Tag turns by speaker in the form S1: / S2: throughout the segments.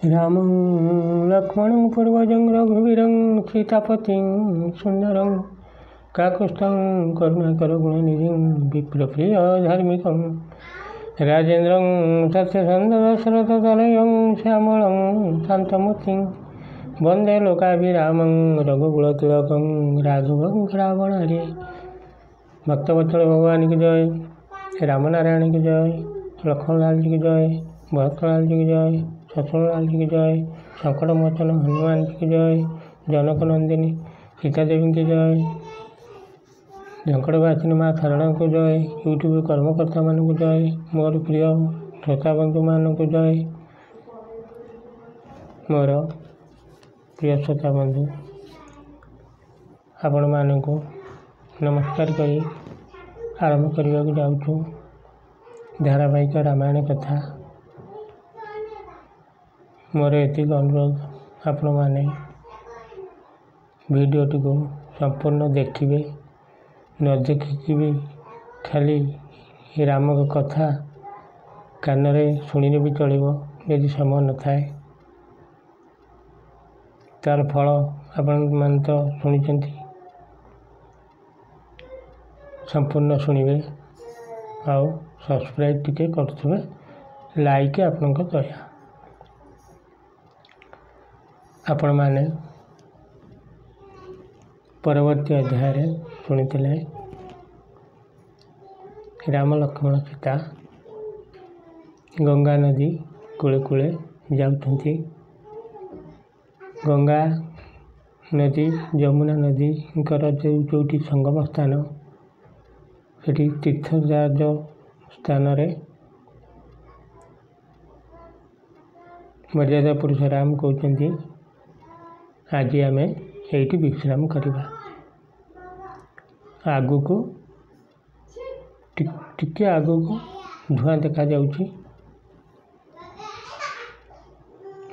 S1: रामं लक्ष्मणं पूर्वजं रघुवीरं सीतापतिं सुन्दरं काकुत्स्थं करुणाकरगुणनिधिं विप्रप्रियधार्मिकं राजेन्द्रं सत्यसन्धदशरथतनयं श्यामलं शान्तमूर्तिं वन्दे लोकाभिरामं रघुकुलतिलकं राघवं रावणारे। भक्तवत्सल भगवान की जय, राम नारायण की जय, लक्ष्मण लाल जी की जय, भरत लाल जी की जय, शत्रुघ्न लाल जी की जय, संकट मोचन हनुमान जी की जय, जनक नंदिनी सीता देवी की जय, झंकड़वासिनी माँ शारदा को जय, यूट्यूब कर्मकर्ता मान को जय, मोर प्रिय श्रोता बंधु मान को जय, मोर प्रिय श्रोता बंधु आपण मानक नमस्कार करी आरंभ करने को जाऊँ धारावाहिक रामायण कथा। मोर एतिक अनुरोध आपण मैंने भिडियोटी को संपूर्ण देखिए, न देखिकी भी खाली राम कथा कान शुणिले भी चलो यदि समय न थाए। तार फल आपण मान तो शुणी संपूर्ण शुणिबे आउ सब्सक्राइब टिके करथुबे, लाइक आपनक दया। आपण माने परवर्ती अध्याय शुणिथिले राम लक्ष्मण सीता गंगा नदी कूले कूले जाउछंती। गंगा नदी यमुना नदी जोटी संगम स्थान सेठी तीर्थराज स्थान मर्यादा पुरुष राम कहते आज आम ये विश्राम करवा। आगु को टिके आगु को धुआं देखा जाउछि।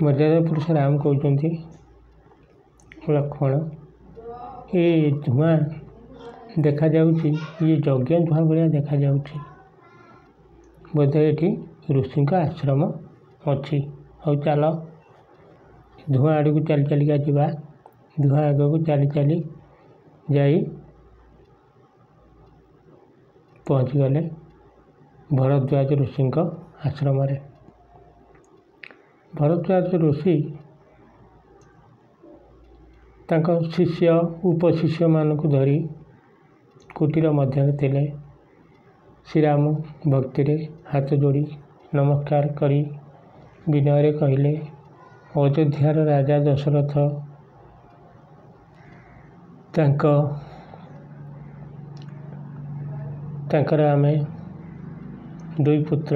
S1: मर्यादा पुरुष राम कहते लक्ष्मण ये धुआं देखा जाउछि, ये यज्ञ धुआं भाया देखा जाउछि। बोधे ये ऋषि आश्रम अच्छी। और चल धुआं आड़ को चली चलिका जावा। धुआं आग को चली चली जाई पहुँच गले भरद्वाज ऋषि आश्रम। भरद्वाज ऋषि तांको शिष्य उपशिष्य मानक धरी कुटीर मध्य थिले। श्रीराम भक्ति रे हाथ जोड़ी नमस्कार करी विनय कहले, अयोध्यार राजा दशरथ तांकर आमे दुई पुत्र,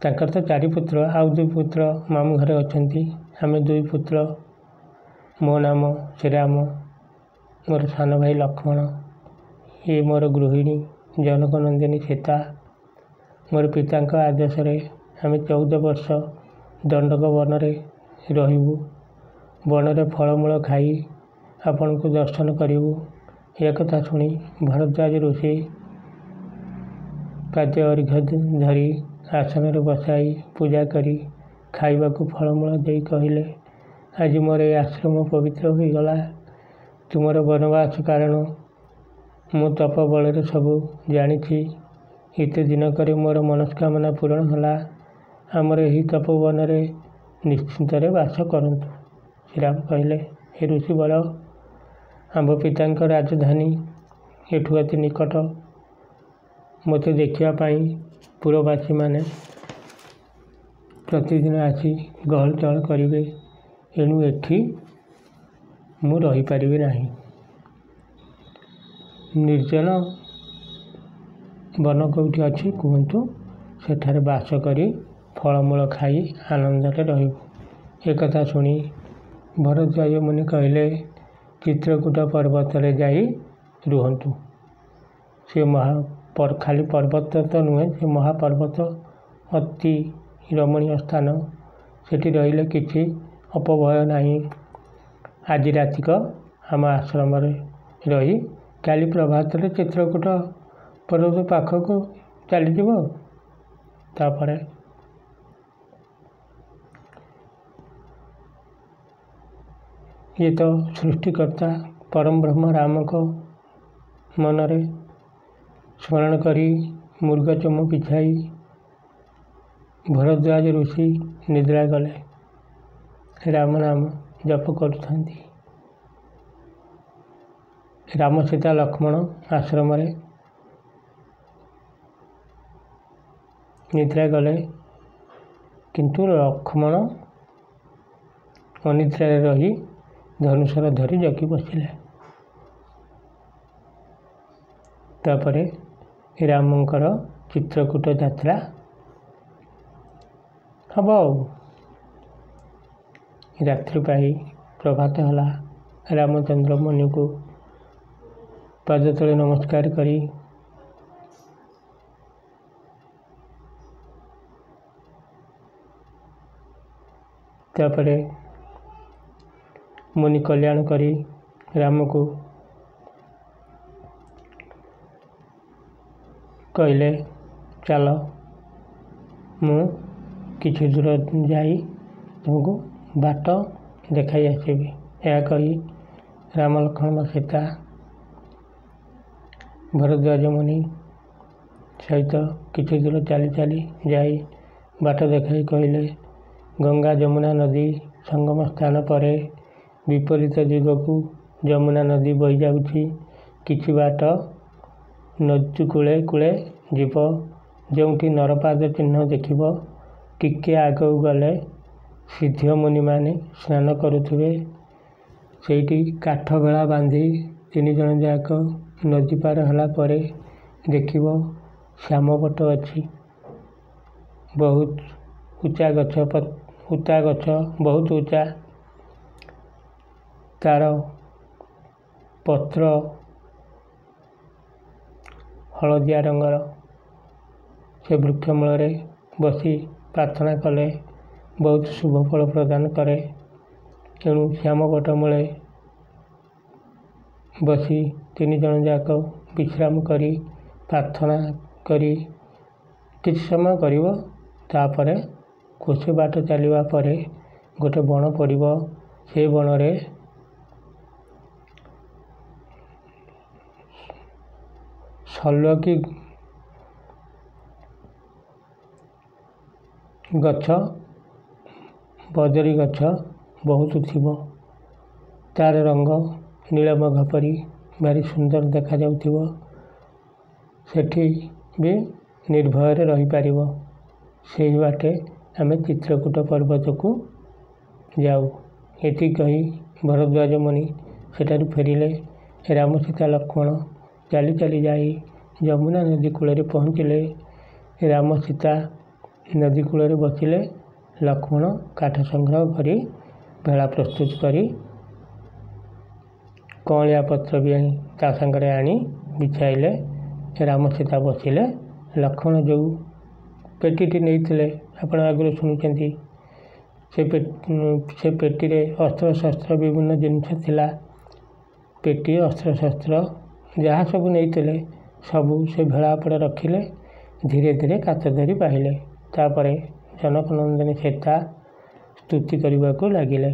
S1: तांकर तो चारि पुत्र, आउ दुई पुत्र मामू घरे अछंती। आमे दुई पुत्र, मो नाम श्रीराम, मोर सान भाई लक्ष्मण, ये मोर गृहिणी जनक नंदिनी सीता। मोर पिता आदेश आम 14 वर्ष दंडक वन रही वन रे फलमूल खाई आपण को दर्शन करूँ। एक कथा शुणी भरद्वाज ऋषि पाद्य अर्घ्य धरी आसन बसाई पूजा करी खाइबा को फलमूल दे कहले, आज मोर ये आश्रम पवित्र हो गला। तुमर वनवास कारण मु तप बल सबू जानी। इत दिन करे मोर मनस्कामना पूरण होला। आमर यही तपोवन निश्चिंत वास करंतु। श्रीराम कहले, हे ऋषि बल, आंब पिता राजधानी एठू अति निकट। मत देखापी पुरवासी माने प्रतिदिन आसी गहल चहल करेंगे, एणु एठी मु रही पारिबि नाही। निर्जन वन कौटी अच्छी कहतु, सेठारे बास करी फलमूल खाई आनंद रहबू। एक कथा शुणी भरद्वाज मुनि कहले, चित्रकूट पर्वत रे जाई रुहंतु। से खाली पर्वत तो नुहे, से महापर्वत अति रमणीय स्थान। सेठी रहिले किछि अपभय नाही। आज रातिक आम आश्रम रही काली प्रभात चित्रकूट ପର୍ବତ ପାଖକୁ ଚାଲିଯିବ। ତାପରେ ଇଏ ତ ସୃଷ୍ଟିକର୍ତ୍ତା ପରମ ବ୍ରହ୍ମ ରାମଙ୍କ ମନରେ ସ୍ମରଣ କରି ମୃଗଚମ ବିଛାଇ ଭରଦ୍ୱାଜ ଋଷି ନିଦ୍ରା ଗଲେ। ରାମ ନାମ ଜପ କରୁଥାନ୍ତି। ରାମ ସୀତା ଲକ୍ଷ୍ମଣ ଆଶ୍ରମରେ ନିଦ୍ରା ଗଲେ, କିନ୍ତୁ ଲକ୍ଷ୍ମଣ ଅନିଦ୍ରାରେ ରହି ଧନୁଶର ଧରି ଜଗି ବସିଲେ। ତାପରେ ରାମଙ୍କର ଚିତ୍ରକୂଟ ଯାତ୍ରା ହବ। ରାତ୍ରି ପାହି ପ୍ରଭାତ ହେଲା। ରାମଚନ୍ଦ୍ର ମୁନିକୁ ପାଦ ତଳେ ନମସ୍କାର କରି ତାପରେ ମୁନି କଲ୍ୟାଣ କରି ରାମକୁ କହିଲେ, ଚାଲ ମୁଁ କିଛି ଦୂର ଯାଇ ତୁମକୁ ବାଟ ଦେଖାଇ ଆସିବି। ଏହା କହି ରାମ ଲକ୍ଷ୍ମଣ ସୀତା ଭରଦ୍ୱାଜ ମୁନି ସହିତ କିଛି ଦୂର ଚାଲି ଚାଲି ଯାଇ ବାଟ ଦେଖାଇ କହିଲେ, ଗଙ୍ଗା ଯମୁନା ନଦୀ ସଙ୍ଗମ ସ୍ଥାନ ପରେ ବିପରୀତ ଦିଗକୁ ଯମୁନା ନଦୀ ବହି ଯାଉଛି। କିଛି ବାଟ ନଦୀ କୂଳେ କୂଳେ ଯିବ। ଯେଉଁଠି ନରପାଦ ଚିହ୍ନ ଦେଖିବ, ଟିକେ ଆଗକୁ ଗଲେ ସିଦ୍ଧ ମୁନିମାନେ ସ୍ନାନ କରୁଥିବେ। ସେଇଠି କାଠ ଭେଳା ବାନ୍ଧି 3 ଜଣ ଯାକ ନଦୀ ପାର ହେଲା ପରେ ଦେଖିବ ଶ୍ୟାମବଟ ଅଛି। ବହୁତ ଉଚ୍ଚା ଗଛ ବହୁତ ଉଚ୍ଚା, ତାର ପତ୍ର ହଳଦିଆ ରଙ୍ଗର। ସେ ବୃକ୍ଷ ମୂଳରେ ବସି ପ୍ରାର୍ଥନା କଲେ ବହୁତ ଶୁଭ ଫଳ ପ୍ରଦାନ କରେ। ତେଣୁ ଶ୍ୟାମବଟ ମୂଳେ ବସି 3 ଜଣ ଯାକ ବିଶ୍ରାମ କରି ପ୍ରାର୍ଥନା କରି କିଛି ସମୟ କରିବ। ତାପରେ କିଛି ବାଟ ଚାଲିବା ପରେ ଗୋଟେ ବଣ ପଡ଼ିବ। ସେ ବଣରେ ସଲ୍ଲକି ଗଛ, ବଦରୀ ଗଛ ବହୁତ ଥିବ। ତାର ରଙ୍ଗ ନୀଳମେଘ ପରି ଭାରି ସୁନ୍ଦର ଦେଖାଯାଉଥିବ। ସେଠି ବି ନିର୍ଭୟରେ ରହିପାରିବ। ସେହି ବାଟେ ଆମେ ଚିତ୍ରକୂଟ ପର୍ବତକୁ ଯାଉ। ଏତିକି କହି ଭରଦ୍ୱାଜ ମୁନି ସେଠାରୁ ଫେରିଲେ। ରାମ ସୀତା ଲକ୍ଷ୍ମଣ ଚାଲି ଚାଲି ଯାଇ ଯମୁନା ନଦୀ କୂଳରେ ପହଞ୍ଚିଲେ। ରାମ ସୀତା ନଦୀ କୂଳରେ ବସିଲେ। ଲକ୍ଷ୍ମଣ କାଠ ସଂଗ୍ରହ କରି ଭେଳା ପ୍ରସ୍ତୁତ କରି କଅଁଳିଆ ପତ୍ର ବି ତା ସାଙ୍ଗରେ ଆଣି ବିଛାଇଲେ। ରାମ ସୀତା ବସିଲେ। ଲକ୍ଷ୍ମଣ ଯେଉଁ ପେଟିଟି ନେଇଥିଲେ, ଆପଣ ଆଗରୁ ଶୁଣିଛନ୍ତି, ସେ ପେଟିରେ ଅସ୍ତ୍ରଶସ୍ତ୍ର ବିଭିନ୍ନ ଜିନିଷ ଥିଲା। ପେଟି ଅସ୍ତ୍ରଶସ୍ତ୍ର ଯାହା ସବୁ ନେଇଥିଲେ ସବୁ ସେ ଭେଳା ଉପରେ ରଖିଲେ। ଧୀରେ ଧୀରେ କାତ ଧରି ବାହିଲେ। ତାପରେ ଜନକ ନନ୍ଦିନୀ ସୀତା ସ୍ତୁତି କରିବାକୁ ଲାଗିଲେ।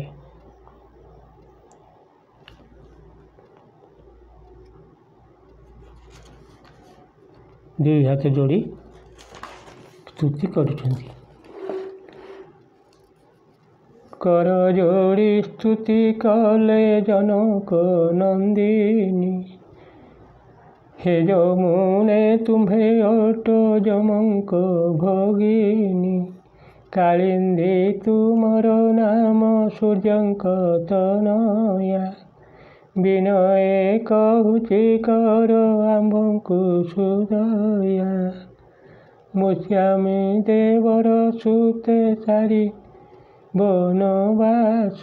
S1: ଦୁଇ ହାତ ଯୋଡ଼ି ସ୍ତୁତି କରୁଛନ୍ତି। କର ଯୋଡ଼ି ସ୍ତୁତି କଲେ ଜନକ ନନ୍ଦିନୀ, ହେ ଯମୁନେ ତୁମ୍ଭେ ଅଟ ଯମଙ୍କ ଭଗିନୀ। କାଳିନ୍ଦୀ ତୁମର ନାମ ସୂର୍ଯ୍ୟଙ୍କ ତନୟା, ବିନୟେ କହୁଛି କର ଆମ୍ଭଙ୍କୁ ସୁଦୟା। ମୁଷ୍ୟାମୀ ଦେବର ସୁତେ ସାରି ବନବାସ,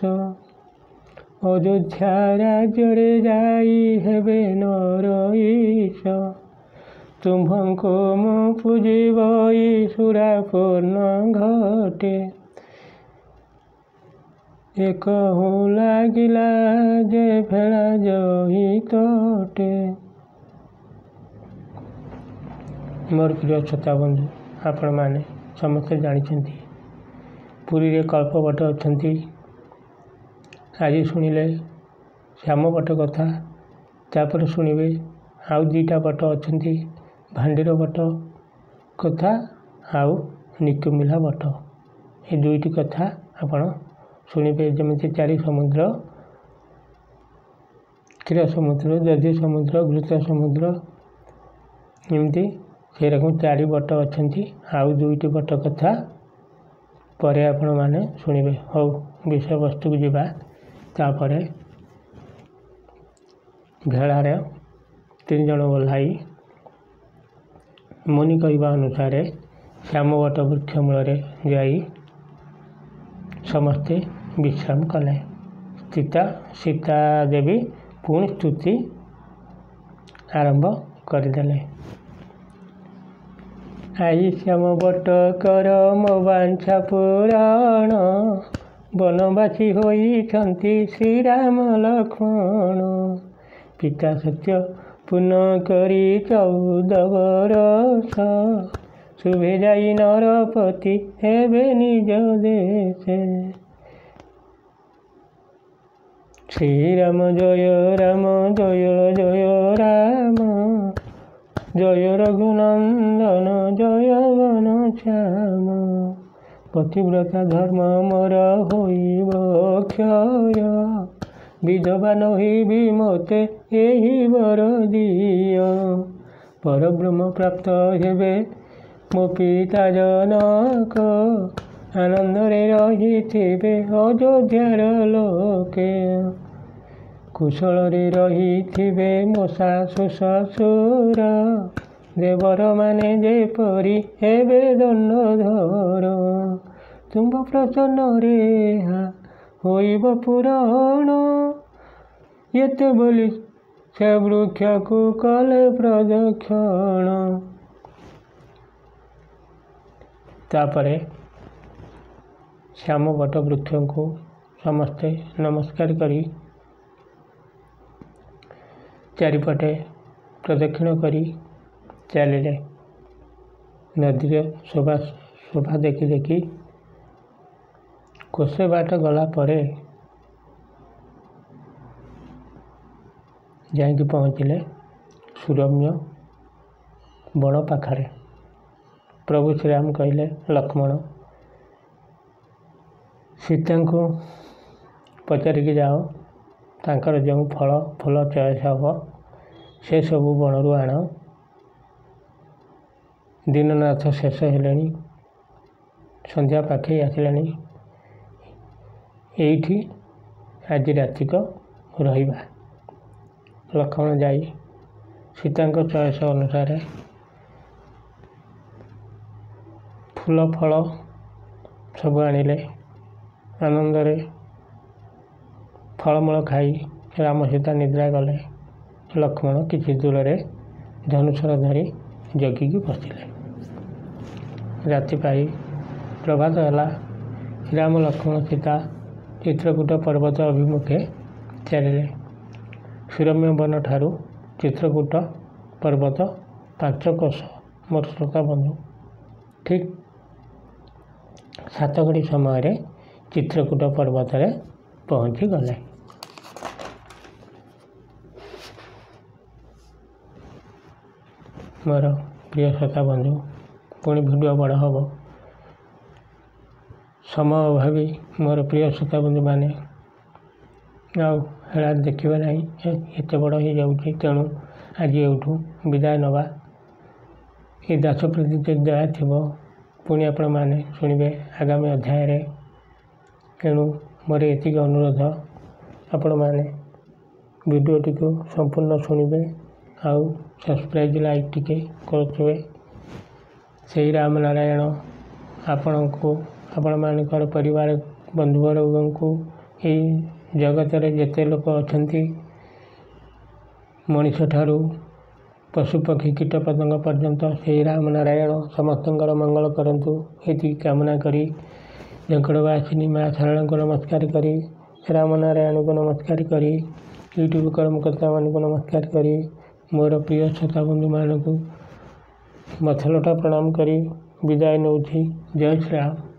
S1: ଅଯୋଧ୍ୟା ରାଜ୍ୟରେ ଯାଇ ହେବେ ନରଈଶ। ତୁମ୍ଭଙ୍କୁ ମୁଁ ପୂଜିବଇ ସୁରାପୂର୍ଣ୍ଣ ଘଟେ, ଏକହୁ ଲାଗିଲା ଯେ ଭେଳା ଜହି ତଟେ। मोर प्रिय श्रोता बंधु आपण मैंने समस्ते जानते पुरी रे कल्पवट अच्छा आज शुणिले श्यामवट कथा तापर शुणवे आउ दुईटा वट अच्छा भांडीर वट कथा आउ निकुमिला वट ये दुईटी कथा आपण शुणवे जमी चारि समुद्र क्षीर समुद्र दधि समुद्र घृत समुद्र एमती से रकम चारि वट अच्छा आउ दुईटी वट कथा पर आपण मैंने शुणवे हो विषय वस्तु को जीवा तापर भेड़ार 3 जन ओह्लाई मुनि कहवा अनुसार श्यामवट वृक्ष मूल जाई समस्ते विश्राम कले। सीता देवी पुणी स्तुति आरंभ करदेले। आई श्यामवट कर मो वांछा पुराण वनवासी होइछन्ति श्रीराम लक्ष्मण पिता सत्य पुनः करी 14 बरस शुभे जाई नरपति हेबे निज देशे श्रीराम जय जय राम जय रघुनंदन जय घनश्याम पतिव्रता धर्म मोर होइब क्षय विधवा नहिबि मोते एहि वर दिय परब्रह्म प्राप्त हेबे मो पिता जनक आनंदरे रहिथिबे अयोध्यार लोके कुशल रहिथिबे मो शाशु शशुर देवर माने जेपरी हेबे दंडधर तुम प्रसन्न रेहा होइब पुराण एते बोली से वृक्ष को कले प्रदक्षिण। तापरे श्यामवट वृक्ष को समस्ते नमस्कार करी चारिपटे प्रदक्षिण करी चलिले। नदी शोभा देखी देखी कोसे बाट गला परे जाइकी पहुँचिले सुरम्य बण पाखरे। प्रभु श्रीराम कहले लक्ष्मण सीता को पचारिकी जाओ तांकर जो फल फूल चॉइस हम से सबू बणरू आण दिननाथ शेष हेले संध्या पाखे आसिलानी एठी आज रातिक रहिबा। लक्ष्मण जाई सीता चॉइस अनुसार फूल फल सब आनिले आनंदरे फलमूल खाई राम सीता निद्रा गले। लक्ष्मण किसी दूर रे धनुषर धरी जगिकी बसिले। राति पाई प्रभात है। राम लक्ष्मण सीता चित्रकूट पर्वत अभिमुखे चलिले। सुरम्य वन ठारू चित्रकूट पर्वत 5 कोश मोर श्रोता बंधु ठीक 7 घड़ी समय चित्रकूट पर्वत रे पहुँची गले। मोर प्रिय श्रोता बंधु पुणी भिडियो बड़ हम समय अभावी मोर प्रिय श्रोता बंधु मैंने आड़ा देखा ना एत बड़ हो जाऊँगी तेणु आज एठू विदाय नवा। ये दास प्रति दया थी पुणी आपण मैंने शुणवे आगामी अध्याय। तेणु मोर एतिक अनुरोध आपण मैंने वीडियोटी को संपूर्ण शुणवे आउ सब्सक्राइब लाइक टिके करुवे। से राम नारायण आपण को आपण मानकर परिवार बंधुवर्ग को यही जगत रे जेते लोक अछंती मनीष ठारू पशुपक्षी कीट पतंग पर्यंत से राम नारायण समस्तंकर मंगल करंतु ये कामना करी जंकड़वासिनी माँ सारण को नमस्कार करी राम नारायण को नमस्कार करी यूट्यूब कर्मकर्ता मान को नमस्कार करी मोर प्रिय श्रोता बंधु मान को ମଥଲଟା ପ୍ରଣାମ କରି ବିଦାୟ ନେଉଛି। ଜୟ ଶ୍ରୀରାମ।